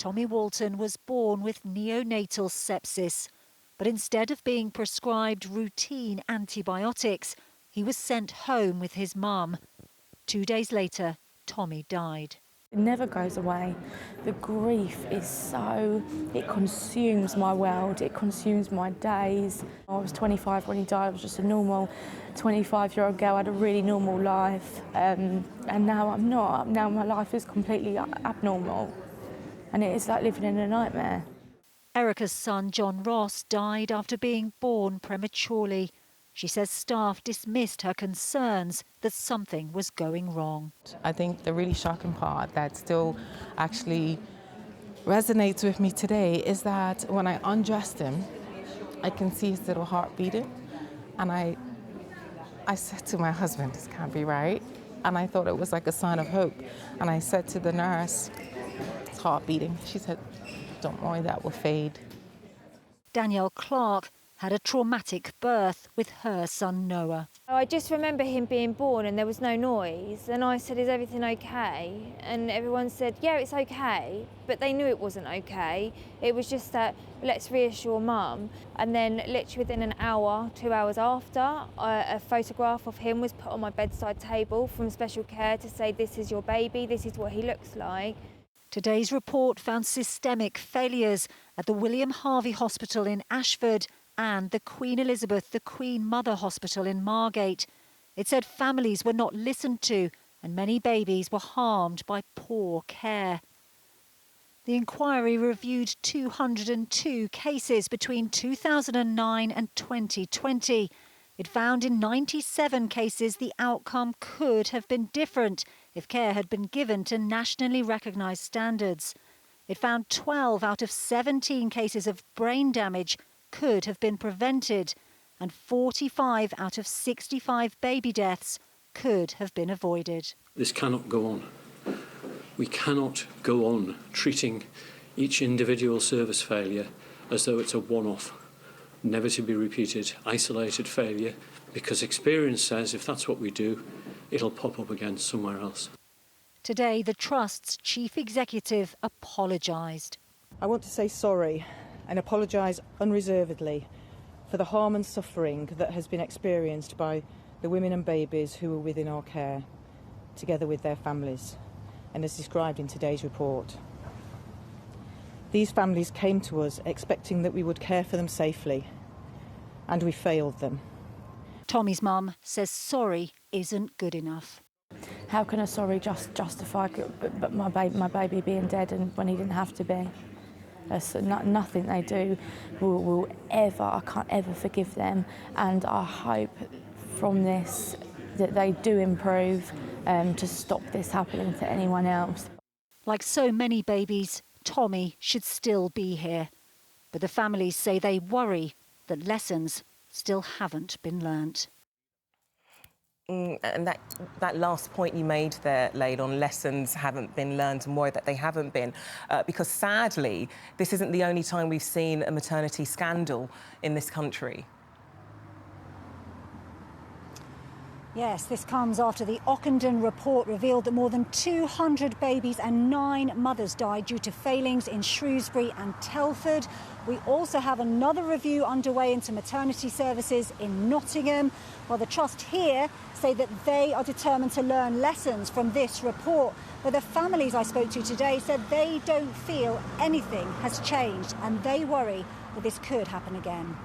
Tommy Walton was born with neonatal sepsis. But instead of being prescribed routine antibiotics, he was sent home with his mum. 2 days later, Tommy died. It never goes away. The grief is it consumes my world, it consumes my days. I was 25 when he died. I was just a normal 25-year-old girl, I had a really normal life, and now I'm not. Now my life is completely abnormal, and it is like living in a nightmare. Erica's son, John Ross, died after being born prematurely. She says staff dismissed her concerns that something was going wrong. I think the really shocking part that still actually resonates with me today is that when I undressed him, I can see his little heart beating. And I said to my husband, this can't be right. And I thought it was like a sign of hope. And I said to the nurse, his heart beating. She said, don't worry, that will fade. Danielle Clark had a traumatic birth with her son Noah. I just remember him being born and there was no noise, and I said, is everything okay? And everyone said, yeah, it's okay, but they knew it wasn't okay. It was just that, let's reassure mum. And then literally within an hour, 2 hours after, a photograph of him was put on my bedside table from special care to say, this is your baby, this is what he looks like. Today's report found systemic failures at the William Harvey Hospital in Ashford and the Queen Elizabeth the Queen Mother Hospital in Margate. It said families were not listened to and many babies were harmed by poor care. The inquiry reviewed 202 cases between 2009 and 2020. It found in 97 cases the outcome could have been different if care had been given to nationally recognised standards. It found 12 out of 17 cases of brain damage could have been prevented, and 45 out of 65 baby deaths could have been avoided. This cannot go on. We cannot go on treating each individual service failure as though it's a one-off, never to be repeated, isolated failure, because experience says if that's what we do, it'll pop up again somewhere else. Today, the Trust's chief executive apologised. I want to say sorry and apologise unreservedly for the harm and suffering that has been experienced by the women and babies who were within our care, together with their families, and as described in today's report. These families came to us expecting that we would care for them safely, and we failed them. Tommy's mum says sorry isn't good enough. How can a sorry justify but my baby being dead and when he didn't have to be? Nothing they do will ever, I can't ever forgive them, and I hope from this that they do improve to stop this happening to anyone else. Like so many babies, Tommy should still be here, but the families say they worry that lessons still haven't been learnt. And that last point you made there, Laid, on lessons haven't been learned and worry that they haven't been, because sadly, this isn't the only time we've seen a maternity scandal in this country. Yes, this comes after the Ockenden report revealed that more than 200 babies and 9 mothers died due to failings in Shrewsbury and Telford. We also have another review underway into maternity services in Nottingham, while the Trust here say that they are determined to learn lessons from this report. But the families I spoke to today said they don't feel anything has changed and they worry that this could happen again.